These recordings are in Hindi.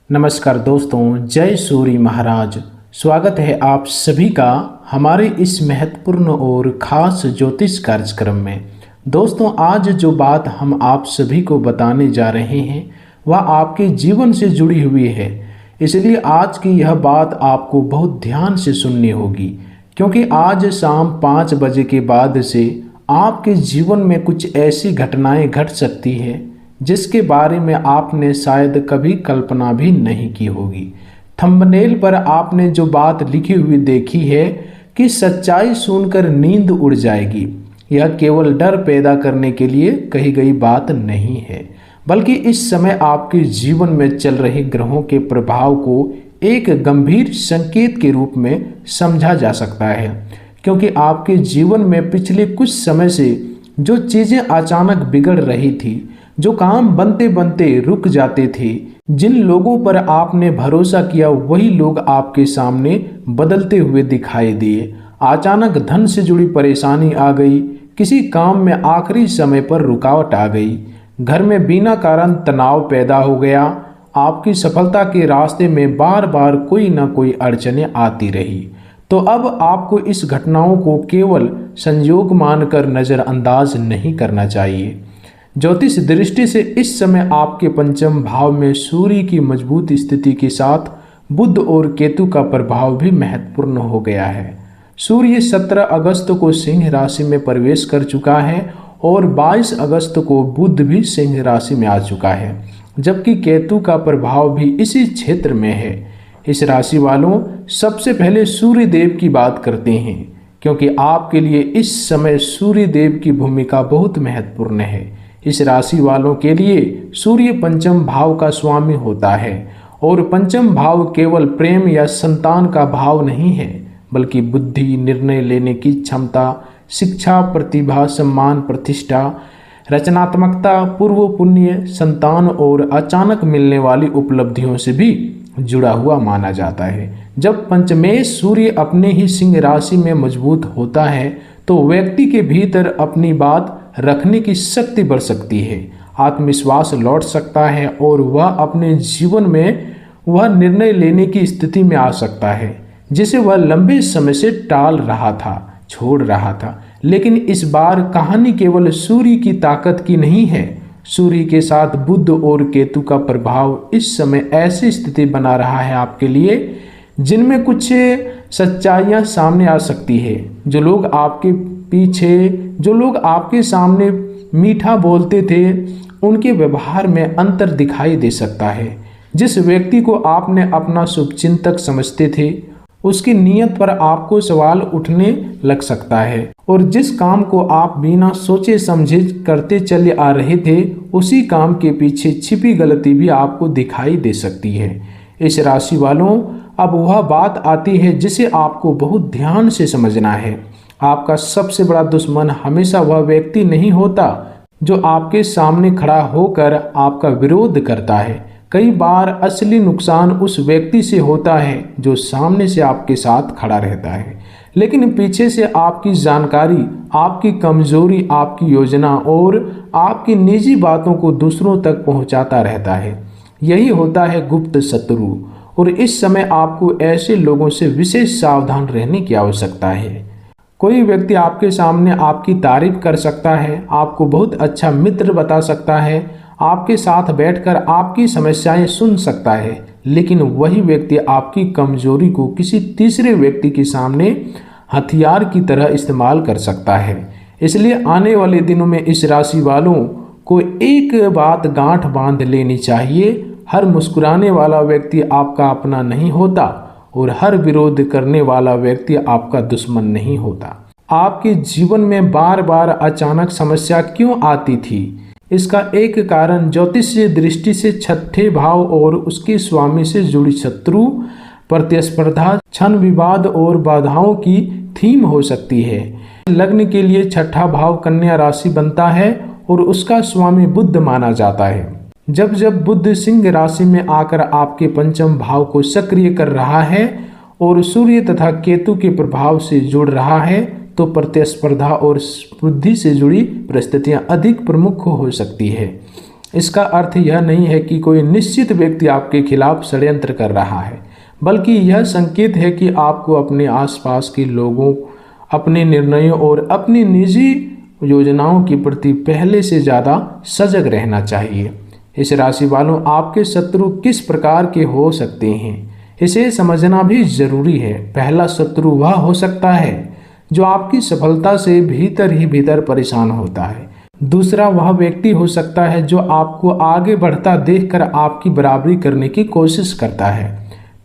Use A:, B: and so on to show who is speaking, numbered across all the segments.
A: नमस्कार दोस्तों, जय सूर्य महाराज। स्वागत है आप सभी का हमारे इस महत्वपूर्ण और ख़ास ज्योतिष कार्यक्रम में। दोस्तों, आज जो बात हम आप सभी को बताने जा रहे हैं वह आपके जीवन से जुड़ी हुई है। इसलिए आज की यह बात आपको बहुत ध्यान से सुननी होगी, क्योंकि आज शाम 5 बजे के बाद से आपके जीवन में कुछ ऐसी घटनाएं घट सकती हैं जिसके बारे में आपने शायद कभी कल्पना भी नहीं की होगी। थंबनेल पर आपने जो बात लिखी हुई देखी है कि सच्चाई सुनकर नींद उड़ जाएगी, यह केवल डर पैदा करने के लिए कही गई बात नहीं है, बल्कि इस समय आपके जीवन में चल रहे ग्रहों के प्रभाव को एक गंभीर संकेत के रूप में समझा जा सकता है। क्योंकि आपके जीवन में पिछले कुछ समय से जो चीज़ें अचानक बिगड़ रही थी, जो काम बनते बनते रुक जाते थे, जिन लोगों पर आपने भरोसा किया वही लोग आपके सामने बदलते हुए दिखाई दिए। अचानक धन से जुड़ी परेशानी आ गई, किसी काम में आखिरी समय पर रुकावट आ गई, घर में बिना कारण तनाव पैदा हो गया, आपकी सफलता के रास्ते में बार बार कोई ना कोई अड़चनें आती रही। तो अब आपको इस घटनाओं को केवल संयोग मानकर नज़रअंदाज नहीं करना चाहिए। ज्योतिष दृष्टि से इस समय आपके पंचम भाव में सूर्य की मजबूत स्थिति के साथ बुध और केतु का प्रभाव भी महत्वपूर्ण हो गया है। सूर्य 17 अगस्त को सिंह राशि में प्रवेश कर चुका है और 22 अगस्त को बुध भी सिंह राशि में आ चुका है, जबकि केतु का प्रभाव भी इसी क्षेत्र में है। इस राशि वालों, सबसे पहले सूर्य देव की बात करते हैं, क्योंकि आपके लिए इस समय सूर्य देव की भूमिका बहुत महत्वपूर्ण है। इस राशि वालों के लिए सूर्य पंचम भाव का स्वामी होता है, और पंचम भाव केवल प्रेम या संतान का भाव नहीं है, बल्कि बुद्धि, निर्णय लेने की क्षमता, शिक्षा, प्रतिभा, सम्मान, प्रतिष्ठा, रचनात्मकता, पूर्व पुण्य, संतान और अचानक मिलने वाली उपलब्धियों से भी जुड़ा हुआ माना जाता है। जब पंचमेश सूर्य अपने ही सिंह राशि में मजबूत होता है तो व्यक्ति के भीतर अपनी बात रखने की शक्ति बढ़ सकती है, आत्मविश्वास लौट सकता है और वह अपने जीवन में वह निर्णय लेने की स्थिति में आ सकता है जिसे वह लंबे समय से टाल रहा था, छोड़ रहा था। लेकिन इस बार कहानी केवल सूर्य की ताकत की नहीं है। सूर्य के साथ बुध और केतु का प्रभाव इस समय ऐसी स्थिति बना रहा है आपके लिए जिनमें कुछ सच्चाइयाँ सामने आ सकती है। जो लोग आपके सामने मीठा बोलते थे, उनके व्यवहार में अंतर दिखाई दे सकता है। जिस व्यक्ति को आपने अपना शुभचिंतक समझते थे, उसकी नीयत पर आपको सवाल उठने लग सकता है, और जिस काम को आप बिना सोचे समझे करते चले आ रहे थे, उसी काम के पीछे छिपी गलती भी आपको दिखाई दे सकती है। इस राशि वालों, अब वह बात आती है जिसे आपको बहुत ध्यान से समझना है। आपका सबसे बड़ा दुश्मन हमेशा वह व्यक्ति नहीं होता जो आपके सामने खड़ा होकर आपका विरोध करता है। कई बार असली नुकसान उस व्यक्ति से होता है जो सामने से आपके साथ खड़ा रहता है, लेकिन पीछे से आपकी जानकारी, आपकी कमजोरी, आपकी योजना और आपकी निजी बातों को दूसरों तक पहुंचाता रहता है। यही होता है गुप्त शत्रु, और इस समय आपको ऐसे लोगों से विशेष सावधान रहने की आवश्यकता है। कोई व्यक्ति आपके सामने आपकी तारीफ कर सकता है, आपको बहुत अच्छा मित्र बता सकता है, आपके साथ बैठकर आपकी समस्याएं सुन सकता है, लेकिन वही व्यक्ति आपकी कमजोरी को किसी तीसरे व्यक्ति के सामने हथियार की तरह इस्तेमाल कर सकता है। इसलिए आने वाले दिनों में इस राशि वालों को एक बात गांठ बांध लेनी चाहिए: हर मुस्कुराने वाला व्यक्ति आपका अपना नहीं होता, और हर विरोध करने वाला व्यक्ति आपका दुश्मन नहीं होता। आपके जीवन में बार बार अचानक समस्या क्यों आती थी? इसका एक कारण ज्योतिषीय दृष्टि से छठे भाव और उसके स्वामी से जुड़ी शत्रु, प्रतिस्पर्धा, क्षण विवाद और बाधाओं की थीम हो सकती है। लग्न के लिए छठा भाव कन्या राशि बनता है और उसका स्वामी बुध माना जाता है। जब जब बुध सिंह राशि में आकर आपके पंचम भाव को सक्रिय कर रहा है और सूर्य तथा केतु के प्रभाव से जुड़ रहा है, तो प्रतिस्पर्धा और बुद्धि से जुड़ी परिस्थितियां अधिक प्रमुख हो सकती है। इसका अर्थ यह नहीं है कि कोई निश्चित व्यक्ति आपके खिलाफ षड्यंत्र कर रहा है, बल्कि यह संकेत है कि आपको अपने आसपास के लोगों, अपने निर्णयों और अपनी निजी योजनाओं के प्रति पहले से ज़्यादा सजग रहना चाहिए। इस राशि वालों, आपके शत्रु किस प्रकार के हो सकते हैं, इसे समझना भी जरूरी है। पहला शत्रु वह हो सकता है जो आपकी सफलता से भीतर ही भीतर परेशान होता है। दूसरा वह व्यक्ति हो सकता है जो आपको आगे बढ़ता देखकर आपकी बराबरी करने की कोशिश करता है।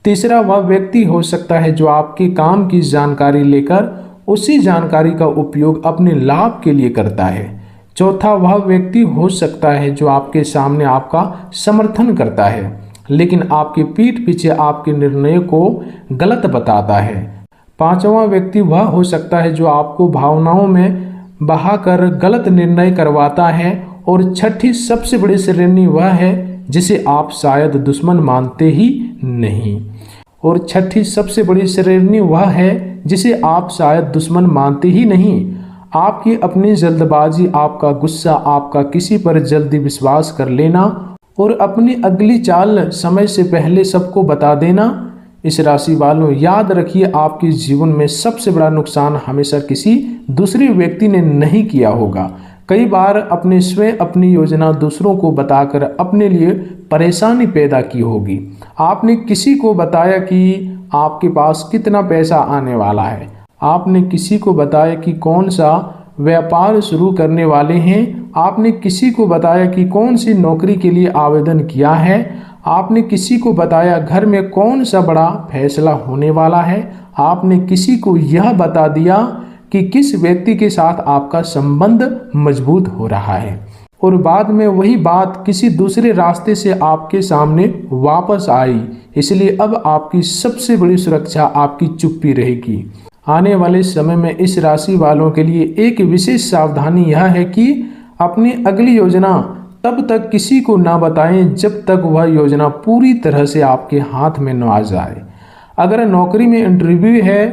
A: तीसरा वह व्यक्ति हो सकता है जो आपके काम की जानकारी लेकर उसी जानकारी का उपयोग अपने लाभ के लिए करता है। चौथा वह व्यक्ति हो सकता है जो आपके सामने आपका समर्थन करता है, लेकिन आपकी पीठ पीछे आपके निर्णयों को गलत बताता है। पांचवा व्यक्ति वह हो सकता है जो आपको भावनाओं में बहाकर गलत निर्णय करवाता है। और छठी सबसे बड़ी श्रेणी वह है जिसे आप शायद दुश्मन मानते ही नहीं। और छठी सबसे बड़ी श्रेणी वह है जिसे आप शायद दुश्मन मानते ही नहीं। आपकी अपनी जल्दबाजी, आपका गुस्सा, आपका किसी पर जल्दी विश्वास कर लेना और अपनी अगली चाल समय से पहले सबको बता देना। इस राशि वालों, याद रखिए, आपके जीवन में सबसे बड़ा नुकसान हमेशा किसी दूसरे व्यक्ति ने नहीं किया होगा। कई बार अपने स्वयं अपनी योजना दूसरों को बताकर अपने लिए परेशानी पैदा की होगी। आपने किसी को बताया कि आपके पास कितना पैसा आने वाला है, आपने किसी को बताया कि कौन सा व्यापार शुरू करने वाले हैं, आपने किसी को बताया कि कौन सी नौकरी के लिए आवेदन किया है, आपने किसी को बताया घर में कौन सा बड़ा फैसला होने वाला है, आपने किसी को यह बता दिया कि किस व्यक्ति के साथ आपका संबंध मजबूत हो रहा है, और बाद में वही बात किसी दूसरे रास्ते से आपके सामने वापस आई। इसलिए अब आपकी सबसे बड़ी सुरक्षा आपकी चुप्पी रहेगी। आने वाले समय में इस राशि वालों के लिए एक विशेष सावधानी यह है कि अपनी अगली योजना तब तक किसी को ना बताएं जब तक वह योजना पूरी तरह से आपके हाथ में न आ जाए। अगर नौकरी में इंटरव्यू है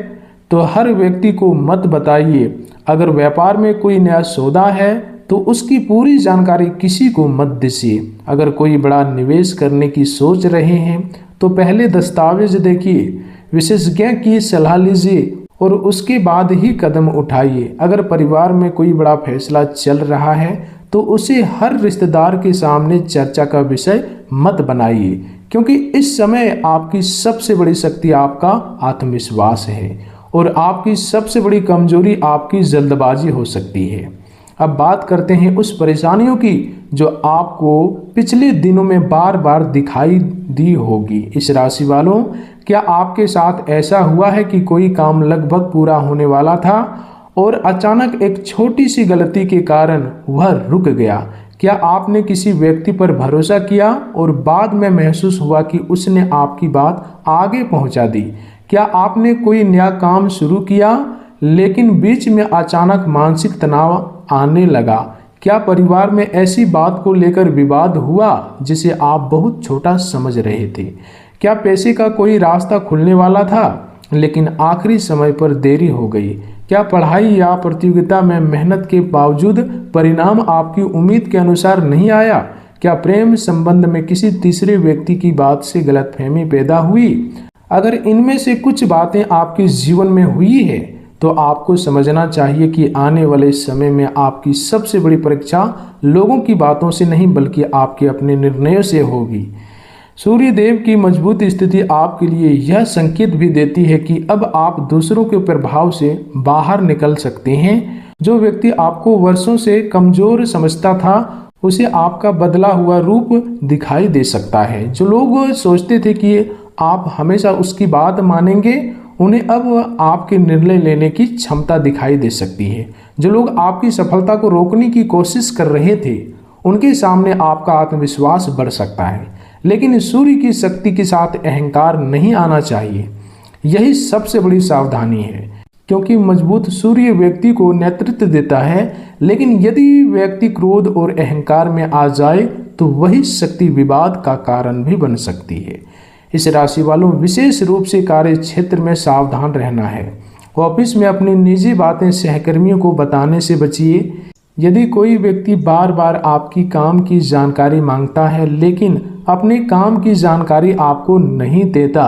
A: तो हर व्यक्ति को मत बताइए। अगर व्यापार में कोई नया सौदा है तो उसकी पूरी जानकारी किसी को मत दीजिए। अगर कोई बड़ा निवेश करने की सोच रहे हैं तो पहले दस्तावेज देखिए, विशेषज्ञ की सलाह लीजिए और उसके बाद ही कदम उठाइए। अगर परिवार में कोई बड़ा फैसला चल रहा है तो उसे हर रिश्तेदार के सामने चर्चा का विषय मत बनाइए, क्योंकि इस समय आपकी सबसे बड़ी शक्ति आपका आत्मविश्वास है और आपकी सबसे बड़ी कमजोरी आपकी जल्दबाजी हो सकती है। अब बात करते हैं उस परेशानियों की जो आपको पिछले दिनों में बार बार दिखाई दी होगी। इस राशि वालों, क्या आपके साथ ऐसा हुआ है कि कोई काम लगभग पूरा होने वाला था और अचानक एक छोटी सी गलती के कारण वह रुक गया? क्या आपने किसी व्यक्ति पर भरोसा किया और बाद में महसूस हुआ कि उसने आपकी बात आगे पहुंचा दी? क्या आपने कोई नया काम शुरू किया लेकिन बीच में अचानक मानसिक तनाव आने लगा? क्या परिवार में ऐसी बात को लेकर विवाद हुआ जिसे आप बहुत छोटा समझ रहे थे? क्या पैसे का कोई रास्ता खुलने वाला था लेकिन आखिरी समय पर देरी हो गई? क्या पढ़ाई या प्रतियोगिता में मेहनत के बावजूद परिणाम आपकी उम्मीद के अनुसार नहीं आया? क्या प्रेम संबंध में किसी तीसरे व्यक्ति की बात से गलतफहमी पैदा हुई? अगर इनमें से कुछ बातें आपके जीवन में हुई है तो आपको समझना चाहिए कि आने वाले समय में आपकी सबसे बड़ी परीक्षा लोगों की बातों से नहीं बल्कि आपके अपने निर्णयों से होगी। सूर्य देव की मजबूत स्थिति आपके लिए यह संकेत भी देती है कि अब आप दूसरों के प्रभाव से बाहर निकल सकते हैं। जो व्यक्ति आपको वर्षों से कमजोर समझता था उसे आपका बदला हुआ रूप दिखाई दे सकता है। जो लोग सोचते थे कि आप हमेशा उसकी बात मानेंगे, उन्हें अब आपके निर्णय लेने की क्षमता दिखाई दे सकती है। जो लोग आपकी सफलता को रोकने की कोशिश कर रहे थे उनके सामने आपका आत्मविश्वास बढ़ सकता है, लेकिन सूर्य की शक्ति के साथ अहंकार नहीं आना चाहिए। यही सबसे बड़ी सावधानी है, क्योंकि मजबूत सूर्य व्यक्ति को नेतृत्व देता है, लेकिन यदि व्यक्ति क्रोध और अहंकार में आ जाए तो वही शक्ति विवाद का कारण भी बन सकती है। इस राशि वालों, विशेष रूप से कार्य क्षेत्र में सावधान रहना है। ऑफिस में अपनी निजी बातें सहकर्मियों को बताने से बचिए। यदि कोई व्यक्ति बार बार आपकी काम की जानकारी मांगता है लेकिन अपने काम की जानकारी आपको नहीं देता,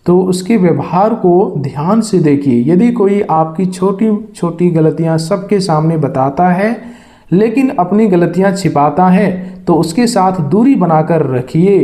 A: तो उसके व्यवहार को ध्यान से देखिए। यदि कोई आपकी छोटी छोटी गलतियां सबके सामने बताता है लेकिन अपनी गलतियां छिपाता है, तो उसके साथ दूरी बनाकर रखिए।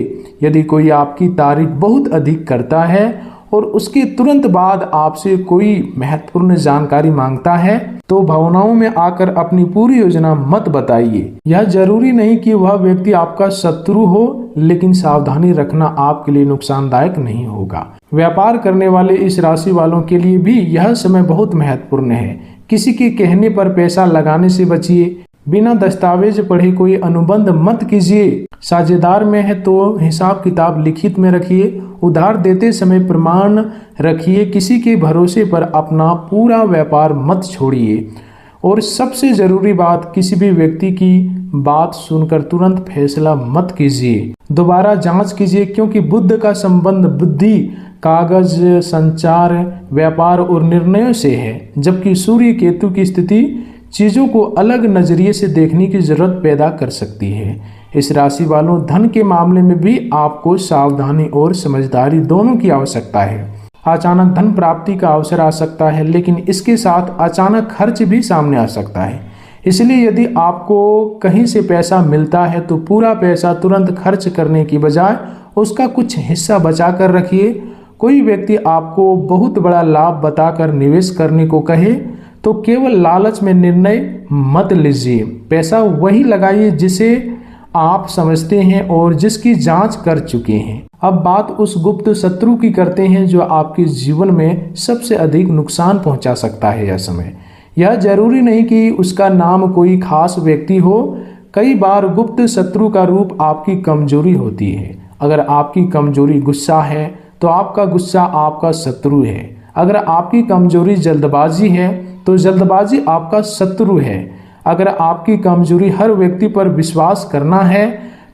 A: यदि कोई आपकी तारीफ बहुत अधिक करता है और उसके तुरंत बाद आपसे कोई महत्वपूर्ण जानकारी मांगता है, तो भावनाओं में आकर अपनी पूरी योजना मत बताइए। यह जरूरी नहीं कि वह व्यक्ति आपका शत्रु हो, लेकिन सावधानी रखना आपके लिए नुकसानदायक नहीं होगा। व्यापार करने वाले इस राशि वालों के लिए भी यह समय बहुत महत्वपूर्ण है। किसी के कहने पर पैसा लगाने से बचिए। बिना दस्तावेज पढ़े कोई अनुबंध मत कीजिए। साझेदार में है तो हिसाब किताब लिखित में रखिए। उधार देते समय प्रमाण रखिए। किसी के भरोसे पर अपना पूरा व्यापार मत छोड़िए। और सबसे ज़रूरी बात, किसी भी व्यक्ति की बात सुनकर तुरंत फैसला मत कीजिए। दोबारा जांच कीजिए, क्योंकि बुध का संबंध बुद्धि, कागज, संचार, व्यापार और निर्णयों से है, जबकि सूर्य केतु की स्थिति चीज़ों को अलग नज़रिए से देखने की ज़रूरत पैदा कर सकती है। इस राशि वालों, धन के मामले में भी आपको सावधानी और समझदारी दोनों की आवश्यकता है। अचानक धन प्राप्ति का अवसर आ सकता है, लेकिन इसके साथ अचानक खर्च भी सामने आ सकता है। इसलिए यदि आपको कहीं से पैसा मिलता है तो पूरा पैसा तुरंत खर्च करने की बजाय उसका कुछ हिस्सा बचा कर रखिए। कोई व्यक्ति आपको बहुत बड़ा लाभ बताकर निवेश करने को कहे तो केवल लालच में निर्णय मत लीजिए। पैसा वही लगाइए जिसे आप समझते हैं और जिसकी जांच कर चुके हैं। अब बात उस गुप्त शत्रु की करते हैं जो आपके जीवन में सबसे अधिक नुकसान पहुंचा सकता है यह समय। यह जरूरी नहीं कि उसका नाम कोई खास व्यक्ति हो। कई बार गुप्त शत्रु का रूप आपकी कमजोरी होती है। अगर आपकी कमजोरी गुस्सा है तो आपका गुस्सा आपका शत्रु है। अगर आपकी कमजोरी जल्दबाजी है तो जल्दबाजी आपका शत्रु है। अगर आपकी कमजोरी हर व्यक्ति पर विश्वास करना है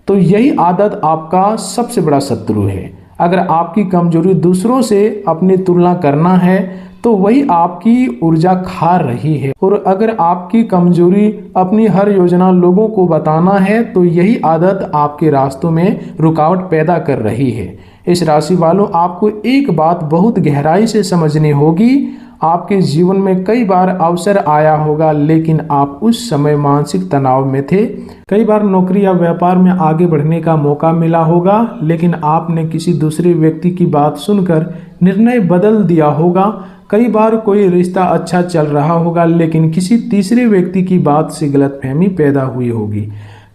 A: तो यही आदत आपका सबसे बड़ा शत्रु है। अगर आपकी कमजोरी दूसरों से अपनी तुलना करना है तो वही आपकी ऊर्जा खा रही है। और अगर आपकी कमजोरी अपनी हर योजना लोगों को बताना है तो यही आदत आपके रास्तों में रुकावट पैदा कर रही है। इस राशि वालों, आपको एक बात बहुत गहराई से समझनी होगी। आपके जीवन में कई बार अवसर आया होगा, लेकिन आप उस समय मानसिक तनाव में थे। कई बार नौकरी या व्यापार में आगे बढ़ने का मौका मिला होगा, लेकिन आपने किसी दूसरे व्यक्ति की बात सुनकर निर्णय बदल दिया होगा। कई बार कोई रिश्ता अच्छा चल रहा होगा, लेकिन किसी तीसरे व्यक्ति की बात से गलतफहमी पैदा हुई होगी।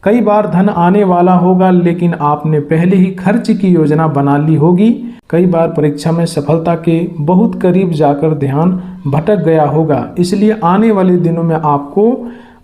A: कई बार धन आने वाला होगा, लेकिन आपने पहले ही खर्च की योजना बना ली होगी। कई बार परीक्षा में सफलता के बहुत करीब जाकर ध्यान भटक गया होगा। इसलिए आने वाले दिनों में आपको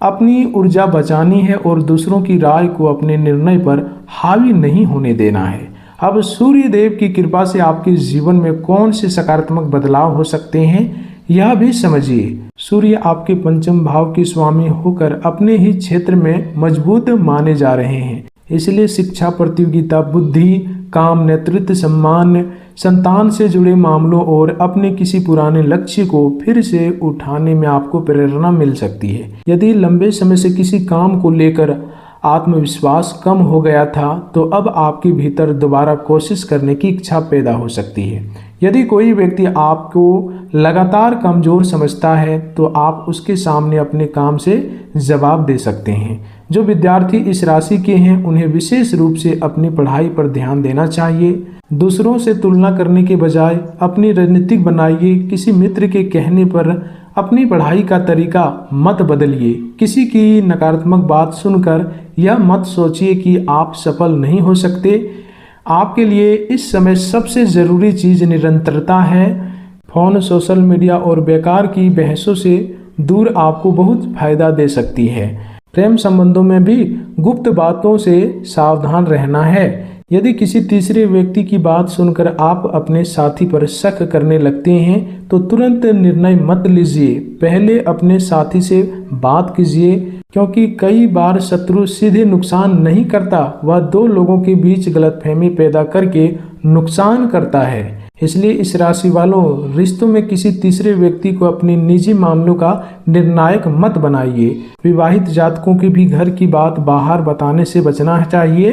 A: अपनी ऊर्जा बचानी है और दूसरों की राय को अपने निर्णय पर हावी नहीं होने देना है। अब सूर्य देव की कृपा से आपके जीवन में कौन से सकारात्मक बदलाव हो सकते हैं, यह भी समझिए। सूर्य आपके पंचम भाव के स्वामी होकर अपने ही क्षेत्र में मजबूत माने जा रहे हैं। इसलिए शिक्षा, प्रतियोगिता, बुद्धि, काम, नेतृत्व, सम्मान, संतान से जुड़े मामलों और अपने किसी पुराने लक्ष्य को फिर से उठाने में आपको प्रेरणा मिल सकती है। यदि लंबे समय से किसी काम को लेकर आत्मविश्वास कम हो गया था तो अब आपके भीतर दोबारा कोशिश करने की इच्छा पैदा हो सकती है। यदि कोई व्यक्ति आपको लगातार कमज़ोर समझता है तो आप उसके सामने अपने काम से जवाब दे सकते हैं। जो विद्यार्थी इस राशि के हैं उन्हें विशेष रूप से अपनी पढ़ाई पर ध्यान देना चाहिए। दूसरों से तुलना करने के बजाय अपनी रणनीति बनाइए। किसी मित्र के कहने पर अपनी पढ़ाई का तरीका मत बदलिए। किसी की नकारात्मक बात सुनकर यह मत सोचिए कि आप सफल नहीं हो सकते। आपके लिए इस समय सबसे ज़रूरी चीज़ निरंतरता है। फोन, सोशल मीडिया और बेकार की बहसों से दूर आपको बहुत फायदा दे सकती है। प्रेम संबंधों में भी गुप्त बातों से सावधान रहना है। यदि किसी तीसरे व्यक्ति की बात सुनकर आप अपने साथी पर शक करने लगते हैं तो तुरंत निर्णय मत लीजिए। पहले अपने साथी से बात कीजिए, क्योंकि कई बार शत्रु सीधे नुकसान नहीं करता, वह दो लोगों के बीच गलतफहमी पैदा करके नुकसान करता है। इसलिए इस राशि वालों, रिश्तों में किसी तीसरे व्यक्ति को अपने निजी मामलों का निर्णायक मत बनाइए। विवाहित जातकों की भी घर की बात बाहर बताने से बचना चाहिए।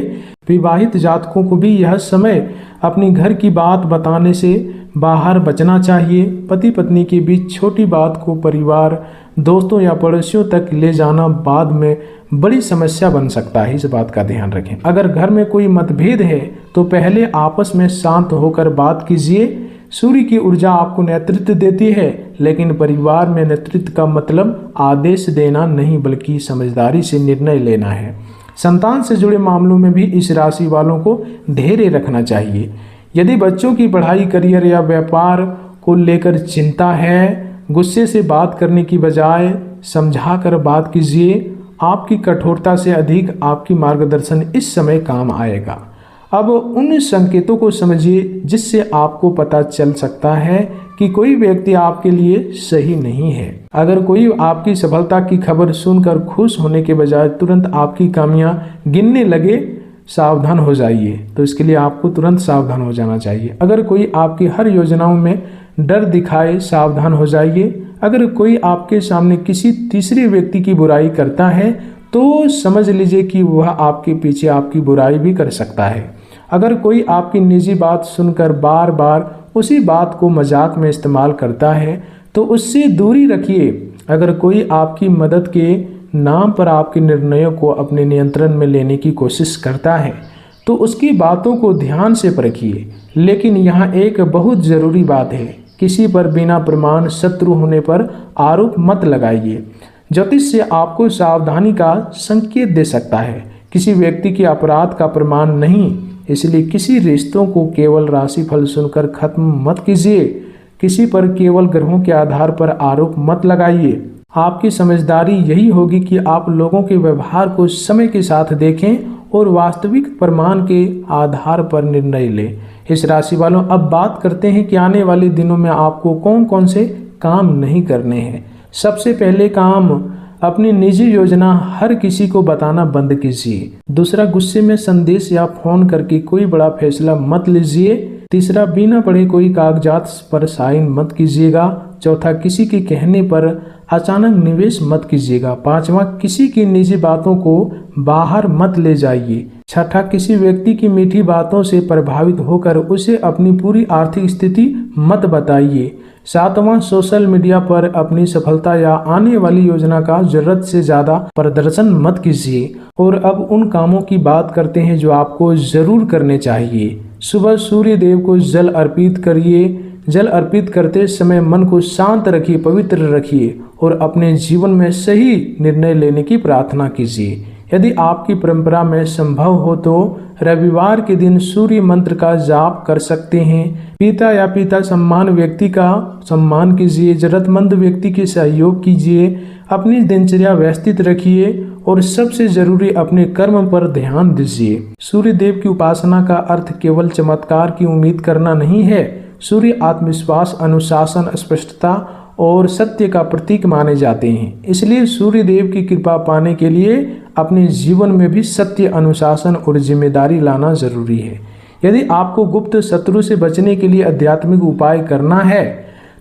A: विवाहित जातकों को भी यह समय अपनी घर की बात बताने से बाहर बचना चाहिए। पति पत्नी के बीच छोटी बात को परिवार, दोस्तों या पड़ोसियों तक ले जाना बाद में बड़ी समस्या बन सकता है, इस बात का ध्यान रखें। अगर घर में कोई मतभेद है तो पहले आपस में शांत होकर बात कीजिए। सूर्य की ऊर्जा आपको नेतृत्व देती है, लेकिन परिवार में नेतृत्व का मतलब आदेश देना नहीं बल्कि समझदारी से निर्णय लेना है। संतान से जुड़े मामलों में भी इस राशि वालों को धैर्य रखना चाहिए। यदि बच्चों की पढ़ाई, करियर या व्यापार को लेकर चिंता है, गुस्से से बात करने की बजाय समझाकर बात कीजिए। आपकी कठोरता से अधिक आपकी मार्गदर्शन इस समय काम आएगा। अब उन संकेतों को समझिए जिससे आपको पता चल सकता है कि कोई व्यक्ति आपके लिए सही नहीं है। अगर कोई आपकी सफलता की खबर सुनकर खुश होने के बजाय तुरंत आपकी खामियां गिनने लगे, सावधान हो जाइए। तो इसके लिए आपको तुरंत सावधान हो जाना चाहिए। अगर कोई आपकी हर योजनाओं में डर दिखाए, सावधान हो जाइए। अगर कोई आपके सामने किसी तीसरे व्यक्ति की बुराई करता है तो समझ लीजिए कि वह आपके पीछे आपकी बुराई भी कर सकता है। अगर कोई आपकी निजी बात सुनकर बार बार उसी बात को मजाक में इस्तेमाल करता है तो उससे दूरी रखिए। अगर कोई आपकी मदद के नाम पर आपके निर्णयों को अपने नियंत्रण में लेने की कोशिश करता है तो उसकी बातों को ध्यान से परखिए। लेकिन यहाँ एक बहुत ज़रूरी बात है, किसी पर बिना प्रमाण शत्रु होने पर आरोप मत लगाइए। ज्योतिष से आपको सावधानी का संकेत दे सकता है, किसी व्यक्ति के अपराध का प्रमाण नहीं। इसलिए किसी रिश्तों को केवल राशिफल सुनकर खत्म मत कीजिए। किसी पर केवल ग्रहों के आधार पर आरोप मत लगाइए। आपकी समझदारी यही होगी कि आप लोगों के व्यवहार को समय के साथ देखें और वास्तविक प्रमाण के आधार पर निर्णय लें। इस राशि वालों, अब बात करते हैं कि आने वाले दिनों में आपको कौन कौन से काम नहीं करने हैं। सबसे पहले काम, अपनी निजी योजना हर किसी को बताना बंद कीजिए। दूसरा, गुस्से में संदेश या फोन करके कोई बड़ा फैसला मत लीजिए। तीसरा, बिना पढ़े कोई कागजात पर साइन मत कीजिएगा। चौथा, किसी के कहने पर अचानक निवेश मत कीजिएगा। पांचवा, किसी की निजी बातों को बाहर मत ले जाइए। छठा, किसी व्यक्ति की मीठी बातों से प्रभावित होकर उसे अपनी पूरी आर्थिक स्थिति मत बताइए। सातवां, सोशल मीडिया पर अपनी सफलता या आने वाली योजना का जरूरत से ज्यादा प्रदर्शन मत कीजिए। और अब उन कामों की बात करते हैं जो आपको जरूर करने चाहिए। सुबह सूर्य देव को जल अर्पित करिए। जल अर्पित करते समय मन को शांत रखिए, पवित्र रखिए और अपने जीवन में सही निर्णय लेने की प्रार्थना कीजिए। यदि आपकी परंपरा में संभव हो तो रविवार के दिन सूर्य मंत्र का जाप कर सकते हैं। पिता या पिता सम्मान व्यक्ति का सम्मान कीजिए। जरूरतमंद व्यक्ति के सहयोग कीजिए। अपनी दिनचर्या व्यवस्थित रखिए और सबसे जरूरी, अपने कर्म पर ध्यान दीजिए। सूर्य देव की उपासना का अर्थ केवल चमत्कार की उम्मीद करना नहीं है। सूर्य आत्मविश्वास, अनुशासन, स्पष्टता और सत्य का प्रतीक माने जाते हैं। इसलिए सूर्य देव की कृपा पाने के लिए अपने जीवन में भी सत्य, अनुशासन और जिम्मेदारी लाना जरूरी है। यदि आपको गुप्त शत्रु से बचने के लिए आध्यात्मिक उपाय करना है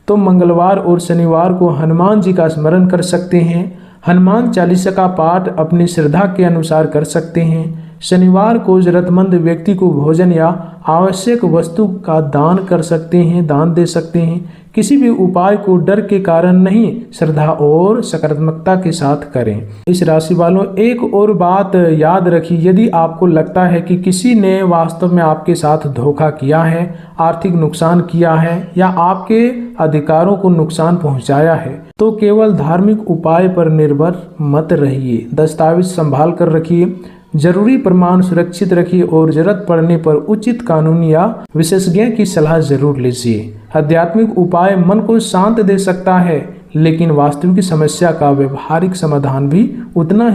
A: तो मंगलवार और शनिवार को हनुमान जी का स्मरण कर सकते हैं। हनुमान चालीसा का पाठ अपनी श्रद्धा के अनुसार कर सकते हैं। शनिवार को जरूरतमंद व्यक्ति को भोजन या आवश्यक वस्तु का दान कर सकते हैं, दान दे सकते हैं। किसी भी उपाय को डर के कारण नहीं, श्रद्धा और सकारात्मकता के साथ करें। इस राशि वालों, एक और बात याद रखिए, यदि आपको लगता है कि किसी ने वास्तव में आपके साथ धोखा किया है, आर्थिक नुकसान किया है या आपके अधिकारों को नुकसान पहुंचाया है, तो केवल धार्मिक उपाय पर निर्भर मत रहिए। दस्तावेज संभाल कर रखिए, जरूरी प्रमाण सुरक्षित रखिए और जरूरत पड़ने पर उचित कानूनी या विशेषज्ञ की सलाह जरूर लीजिए। आध्यात्मिक उपाय मन को शांत दे सकता है, लेकिन वास्तविक समस्या का व्यवहारिक समाधान भी उतना ही